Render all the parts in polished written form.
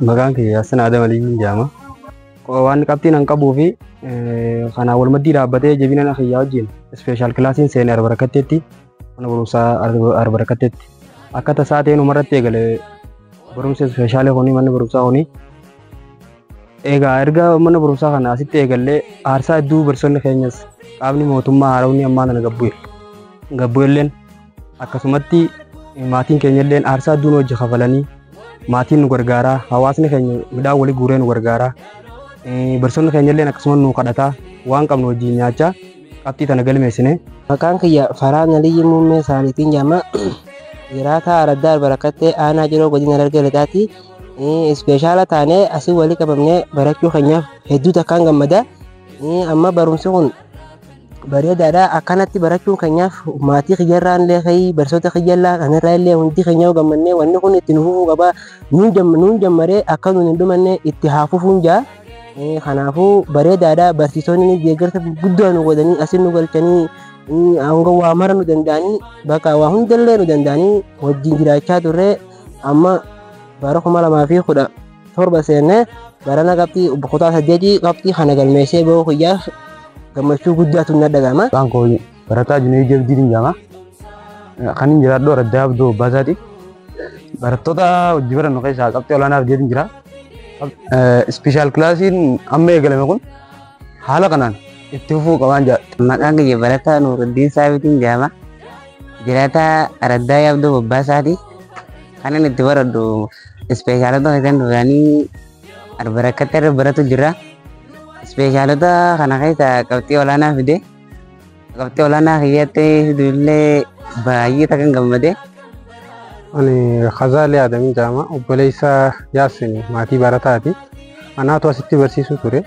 Maqaan kiyya Yaasin Adam Aliyyii jedhama. Waan qabxiin an qabuu fi kanaan wal maddii dhaabbatee jabina na kiyyaa wajjin ispeeshaal kilaasiin seenee Arbarakatteetti mana barumsaa Arbarakatteetti akka tasaa ta'een umarratti eegale barumsa ispeeshaalee kunii manni barumsaa kunii. Egaa erga mana barumsaa kana asitti eegallee aarsaa hedduu barsoonni keenyas qaamni mootummaa haaromni ammaa kana gabbu'elleen akkasumatti maatiin keenyalleen aarsaa hedduun hojii kafalanii maatiin nu gargaaraa hawaasni keenya midhaan walii guuree nu gargaaraa barsoonni keenyalleen akkasuma nu kadhataa waan qabnu wajjin nyaachaa qabxii tana galmeessine. Maqaan kiyya Faraan Aliyyii Muummee Saalitiin jedhama. Jiraataa Araddaa Arbarakattee aanaa jiroo godina Harargee Lixaatti ispeeshaala taanee asii walii qabamnee barachuu keenyaaf hedduu takkaan gammada. Amma barumsi kun bareedaadha. Akkanatti barachuun keenyaaf maatii kiyyarraan illee ka'ii barsoota kiyyallaa kanarraa illee hundi keenyaaf gammannee wanni kun itti nu fufuu qaba. Nuun jammaree akka nuun hin dhumanne itti haa fufuun jaa. Kanaafuu bareedaadha. Barsiisonni deeggarsa guddaa nu godhanii asin nu galchanii hanga waa mara nu danda'anii bakka waa hundallee nu danda'anii wajjin jiraachaa turre. Amma bara 2017 seennee barana qabxii kutaa 8 qabxii kana galmeessee bahuu kiyyaaf gammachuu guddaatu na dhagahama. Maqaan koo Barataa Junee Jabdiin jedhama. Kan hin jiraadhu Araddaa Abdoo Baasaati. Barattoota hojii barannu keessaa qabxii olaanaaf jedhin jira. Ispeeshaal kilaasiin amma eegalame kun haala kanaan itti fufuu qabaan jedha. Maqaan kiyya Barataa Nuuruddiin Saabitiin jedhama. Jiraataa Araddaa Abdoo Baasaati. Kanan itti baradhu ispeeshaalota keessan dhufanii Arbarakattee irra baratu jira. Ispeeshaalota kana keessa qabxii olaanaa fide. Qabxii olaanaa kiyyatti fidullee baay'ee takkan gammade. Ani Khazaalee Adamii jedhama. Obboleessa Yaasin maatii barataati. Anaatu asitti barsiisuu ture.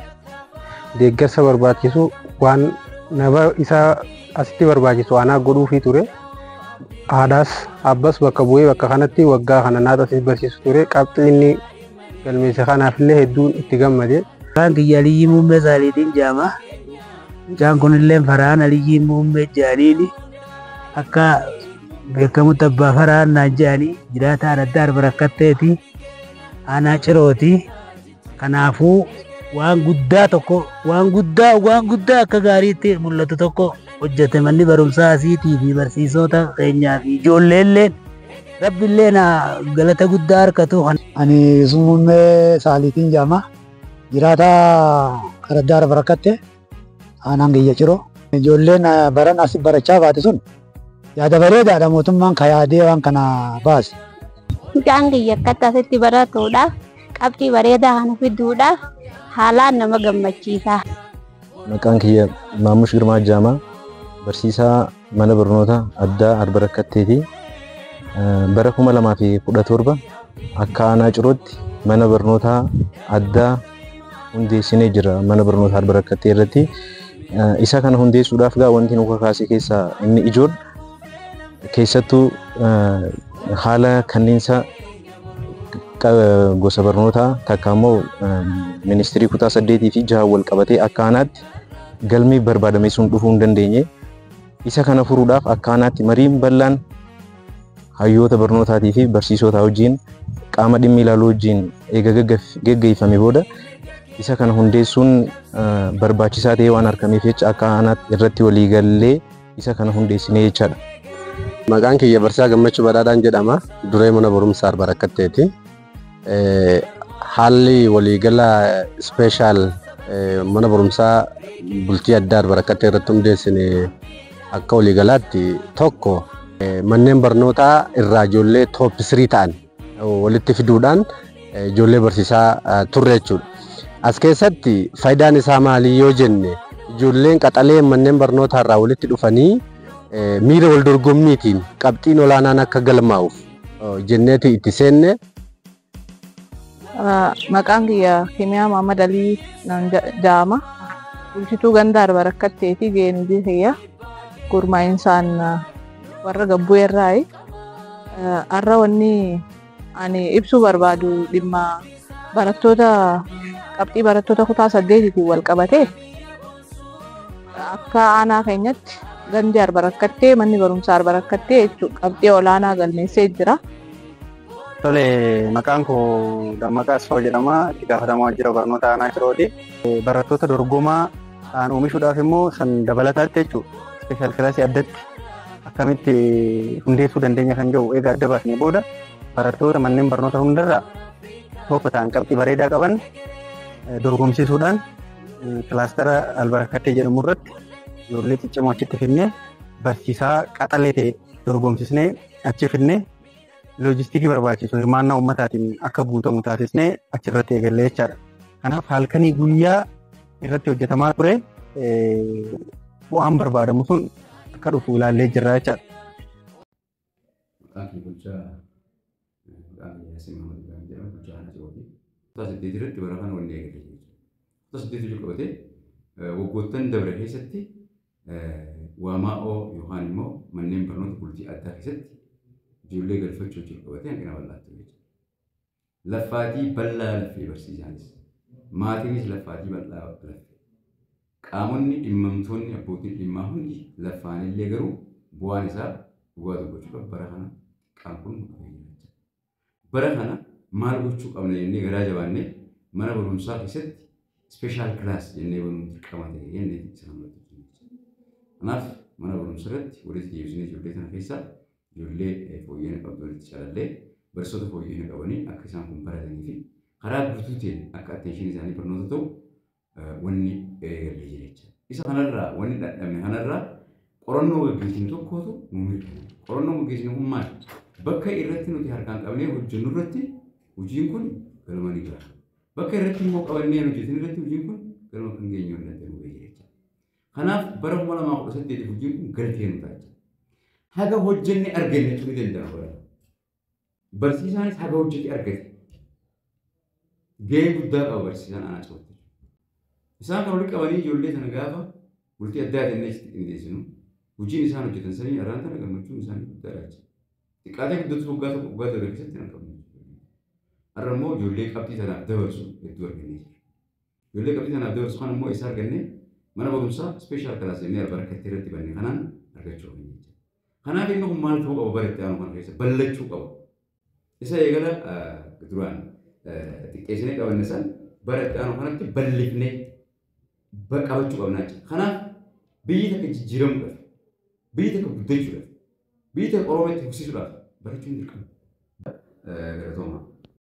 Deeggarsa barbaachisu waan nama isa asitti barbaachisu anaa godhuufii ture. Haadhaas abbas bakka bu'ee bakka kanatti waggaa kana naata asitti barsiisu ture. Qabxii inni galmeesse kanaafillee hedduun itti gammade. Maqaan kiyya Aliyyii Muummee Saalitiin jedhama. Mucaan kunillee Faraan Aliyyii Muummee jedhaniini akka beekamutti abbaa Faraan naan jedhanii jiraataa Araddaa Arbarakatteeti aanaa Cirooti. Kanaafuu waan guddaa akka gaariitti mul'atu tokko hojjete manni barumsaa asiitii fi barsiisota keenyaa fi ijoolleelleen rabbillee na galata guddaa harkatu. Ani Muummee Saalitiin jedhama. Jiraataa Araddaa Arbarakattee aanaan kiyya Ciroo. Ijoolleen baran asii barachaa baate sun yaada bareedaadha mootummaan ka yaadee waan kana baase. Mucaan kiyya akkatti asitti baratuudhaaf qabxii bareedaa kana fiduudhaaf haalaan nama gammachiisa. Maqaan kiyya Maamush Girmaa jedhama. Barsiisaa mana barnoota addaa Arbarakatteeti. Bara 2017 akka aanaa Cirootti mana barnoota addaa hundeessinee jira. Mana barnoota Arbarakattee irratti isa kana hundeessuudhaaf wanti nu kakaase keessaa inni ijoon keessattuu haala kanniinsa gosa barnootaa takka immoo ministirii kutaa 8 fi 6 wal qabatee akka aanaatti galmee barbaadame sun dhufuu hin dandeenye. Isa kana furuudhaaf akka aanaatti mariin bal'aan hayyoota barnootaatii fi barsiisota wajjin qaama dhimmi ilaaluu wajjin eega geggeeffame booda isa kana hundeessuun barbaachisaa ta'ee waan argameef jecha akka aanaatti irratti walii gallee isa kana hundeessinee jechaadha. Maqaan kiyya Barsiisaa Gammachuu Badhaadhaan jedhama. Duree mana barumsaa Arbarakatteeti. Haalli waliigala ispeeshaal mana barumsaa bultii addaa Arbarakattee irratti hundeessine akka waliigalaatti tokko manneen barnootaa irraa ijoollee toop 3 ta'an walitti fiduudhaan ijoollee barsiisaa turre jechuudha. As keessatti faayidaan isaa maali yoo jenne ijoolleen qaxalee manneen barnootaa irraa walitti dhufanii miira wal dorgommiitiin qabxiin olaanaan akka galmaa'uuf jenneeti itti seenne. Maqaan kiyya Kimiyaa Muhammad Alii jedhama. Bulchituu ganda Arbarakatteeti geenii kiyya gurmaa'insaan warra gabbuu irraayi. Har'a wanni ani ibsuu barbaadu dhimma barattoota qabxii barattoota kutaa 8tiin wal qabate akka aanaa keenyatti gandi Arbarakattee manni barumsaa Arbarakattee qabxii olaanaa galmeessee jira. Tole, maqaan koo Dammaqaa Asfaaw jedhama. Itti gaafatamaa waajjira barnoota aanaa Cirooti. Barattoota dorgomaa ta'an oomishuudhaaf immoo san dabalataatti jechuudha. Ispeeshaal kilaasii addatti akkamitti hundeessuu dandeenya kan jedhu egaa adda baasnee booda barattoota manneen barnoota hundarraa tokko ta'an qabxii bareedaa qaban dorgomsiisuudhaan kilaastara Albarakattee jedhamu irratti ijoollee ciccimoo achitti fidnee barsiisaa qaxalee ta'e dorgomsisnee achi fidnee loojistiikii barbaachisu hirmaannaa uummataatiin akka guutamu taasisnee achirratti eegallee jechaadha. Kanaaf halkanii guyyaa irratti hojjetamaa ture bu'aan barbaadamu sun akka dhufu ilaallee jirra jechaadha. Maqaan bulchaa maqaan Yaasin Mahamad Ibrahim jedhama bulchaa aanaa Cirooti. Kutaa saddeet irratti bara kana wanni eegalee jechuudha. Kutaa saddeet ijoo qabatee waggoottan dabre keessatti waamaa'oo yookaan immoo manneen barnoota bultii addaa keessatti ijoollee galfachuu jechuudha qabatee hanqina bal'aatti jechuudha. Laffaatii bal'aa laffee barsiisaanis maatiinis laffaatii bal'aa laffee qaamonni dhimmamtoonni abbootiin dhimmaa hundi laffaanillee garuu bu'aan isaa dhugaa dubbachuudhaaf bara kana qaam kun bara kana maal gochuu qabna jennee garaa jabaannee mana barumsaa keessatti ispeeshaal kilaas jennee banuun dirqama ta'e jennee isa namatti kanaaf mana barumsaa irratti walitti deebisnee ijoollee kana keessaa ijoollee fooyyina qabdu walitti calallee barsiisota fooyyina qabanii akka isaan kun baratanii fi karaa guutuu ta'een akka atteenshiin isaanii barnoota ta'u wanni eegalee jira jechuudha. Isa kanarraa wanni dadhabne kanarraa qorannoo gaggeessinu tokkotu nu mirkana. Qorannoo gaggeessinu kun maali? Bakka irratti nuti harkaan qabnee hojjennu irratti hojiin kun galma ni gaha. Bakka irratti immoo qabannee hojjetan irratti hojiin kun galma kan geenyu hin dandeenye jechuudha. Kanaaf bara 2018 hojiin kun galtee nu ta'a. Haga hojjenne arganne jechuun danda'ama. Barsiisaanis haga hojjete argate. Gahee guddaa qaba barsiisaan aanaa Cirooti. Isaan kan walitti qabanii ijoollee sana gaafa bultii addaa jennee itti qindeessinu hojiin isaan hojjetan sanii irraan kana gammachuun isaanii guddaadha jechuudha. Xiqqaatee guddatu waggaa tokko waggaa darbe keessatti hin qabne. Har'a immoo ijoollee qabxii sanaaf dabarsu hedduu argannee jira. Ijoollee qabxii sanaaf dabarsu kan immoo isa argannee mana barumsaa ispeeshaal kilaas jennee Albarakattee irratti bannee kanaan argachuu qabna jechuudha. Kanaaf inni kun maal ta'uu qaba baratti aanu kana keessa ballachuu qaba. Isa eegala duraan xiqqeessinee qabanne san baratti aanu kanatti bal'ifnee qabachuu qabna jechuudha. Kanaaf biyyi takka jijjiiramuudhaaf, biyyi takka guddachuudhaaf, biyyi takka Oromoo itti fufsiisuudhaaf barachuun dirqama. Galatooma.